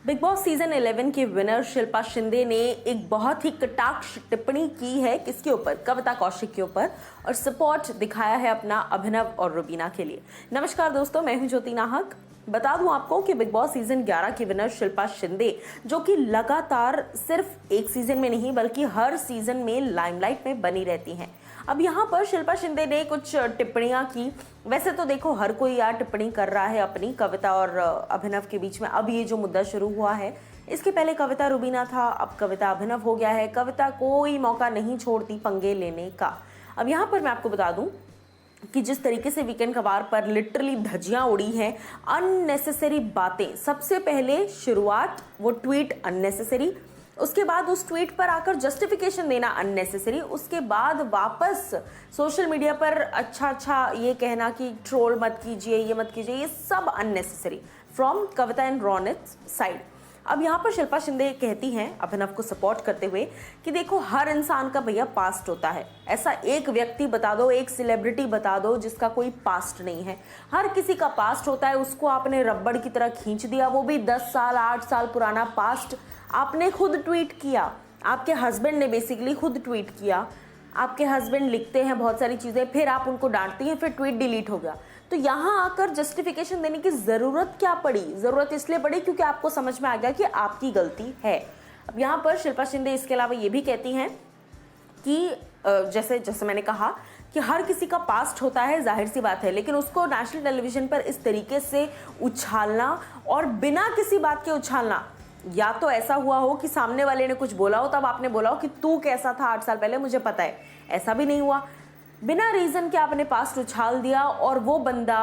Big boss season 11 की winner Shilpa Shinde ने एक बहुत ही कटाक्ष टिप्पणी की है किसके ऊपर, कविता कौशिक के ऊपर, और सपोर्ट दिखाया है अपना अभिनव और रुबीना के लिए। नमस्कार दोस्तों, मैं हूं ज्योति नाहक। बता दूं आपको कि बिग बॉस सीजन 11 की विनर शिल्पा शिंदे, जो कि लगातार सिर्फ एक सीजन में नहीं बल्कि हर सीजन में लाइमलाइट में बनी रहती हैं। अब यहाँ पर शिल्पा शिंदे ने कुछ टिप्पणियां की। वैसे तो देखो, हर कोई यार टिप्पणी कर रहा है अपनी, कविता और अभिनव के बीच में अब ये जो मुद्दा शुरू हुआ है। इसके पहले कविता रुबीना था, अब कविता अभिनव हो गया है। कविता कोई मौका नहीं छोड़ती पंगे लेने का। अब यहाँ पर मैं आपको बता दूं कि जिस तरीके से वीकेंड कबार पर लिटरली धज्जियां उड़ी हैं, अननेसेसरी बातें। सबसे पहले शुरुआत वो ट्वीट अननेसेसरी, उसके बाद उस ट्वीट पर आकर जस्टिफिकेशन देना अननेसेसरी, उसके बाद वापस सोशल मीडिया पर अच्छा ये कहना कि ट्रोल मत कीजिए, ये मत कीजिए, ये सब unnecessary from Kavita and Ronit side. अब यहाँ पर शिल्पा शिंदे कहती हैं अभिनव को सपोर्ट करते हुए कि देखो, हर इंसान का भैया पास्ट होता है। ऐसा एक व्यक्ति बता दो, एक सेलिब्रिटी बता दो जिसका कोई पास्ट नहीं है। हर किसी का पास्ट होता है, उसको आपने रबड़ की तरह खींच दिया, वो भी 10 साल 8 साल पुराना पास्ट आपने खुद ट्वीट किया। आपके हस्बैंड ने बेसिकली खुद ट्वीट किया। आपके हस्बैंड लिखते हैं बहुत सारी चीज़ें, फिर आप उनको डांटती हैं, फिर ट्वीट डिलीट हो गया। तो यहाँ आकर जस्टिफिकेशन देने की ज़रूरत क्या पड़ी? ज़रूरत इसलिए पड़ी क्योंकि आपको समझ में आ गया कि आपकी गलती है। अब यहाँ पर शिल्पा शिंदे इसके अलावा ये भी कहती हैं कि जैसे मैंने कहा कि हर किसी का पास्ट होता है, जाहिर सी बात है, लेकिन उसको नेशनल टेलीविजन पर इस तरीके से उछालना और बिना किसी बात के उछालना, या तो ऐसा हुआ हो कि सामने वाले ने कुछ बोला हो तब आपने बोला हो कि तू कैसा था 8 साल पहले मुझे पता है, ऐसा भी नहीं हुआ। बिना रीजन के आपने पास्ट उछाल दिया, और वो बंदा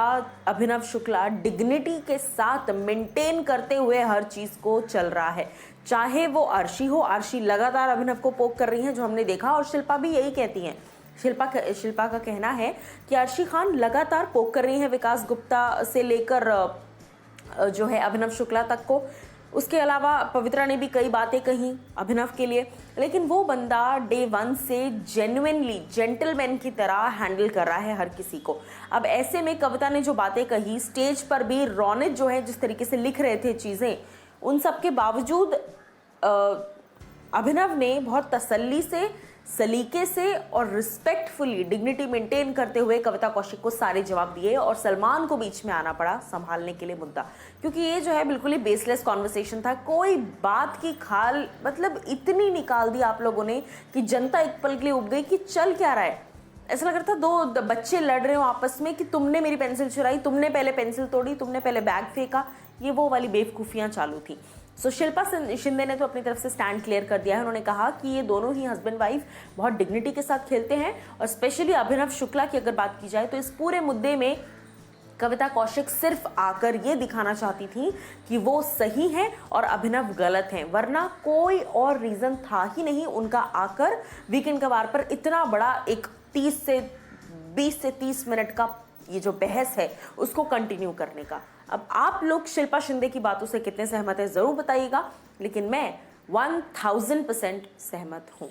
अभिनव शुक्ला डिग्निटी के साथ मेंटेन करते हुए हर चीज को चल रहा है। चाहे वो अर्शी हो, अर्शी लगातार अभिनव को पोक कर रही है, जो हमने देखा, और शिल्पा भी यही कहती हैं। शिल्पा का कहना है कि अर्शी खान लगातार पोक कर रही है विकास गुप्ता से लेकर जो है अभिनव शुक्ला तक को। उसके अलावा पवित्रा ने भी कई बातें कही अभिनव के लिए, लेकिन वो बंदा डे 1 से जेन्युइनली जेंटलमैन की तरह हैंडल कर रहा है हर किसी को। अब ऐसे में कविता ने जो बातें कही, स्टेज पर भी रौनित जो है जिस तरीके से लिख रहे थे चीज़ें, उन सब के बावजूद अभिनव ने बहुत तसल्ली से, सलीके से और रिस्पेक्टफुली डिग्निटी मेंटेन करते हुए कविता कौशिक को सारे जवाब दिए, और सलमान को बीच में आना पड़ा संभालने के लिए मुद्दा, क्योंकि ये जो है बिल्कुल ही बेसलेस कॉन्वर्सेशन था। कोई बात की खाल मतलब इतनी निकाल दी आप लोगों ने कि जनता एक पल के लिए उब गई कि चल क्या रहा है। ऐसा लग रहा था दो बच्चे लड़ रहे हो आपस में कि तुमने मेरी पेंसिल चुराई, तुमने पहले पेंसिल तोड़ी, तुमने पहले बैग फेंका। ये वो वाली बेवकूफ़ियाँ चालू थी। सो शिल्पा शिंदे ने तो अपनी तरफ से स्टैंड क्लियर कर दिया है। उन्होंने कहा कि ये दोनों ही हस्बैंड वाइफ बहुत डिग्निटी के साथ खेलते हैं, और स्पेशली अभिनव शुक्ला की अगर बात की जाए तो इस पूरे मुद्दे में कविता कौशिक सिर्फ आकर ये दिखाना चाहती थी कि वो सही हैं और अभिनव गलत हैं, वरना कोई और रीज़न था ही नहीं उनका आकर वीकेंड कबार पर इतना बड़ा एक 20 से 30 मिनट का ये जो बहस है उसको कंटिन्यू करने का। अब आप लोग शिल्पा शिंदे की बातों से कितने सहमत हैं ज़रूर बताइएगा, लेकिन मैं 1000% सहमत हूँ।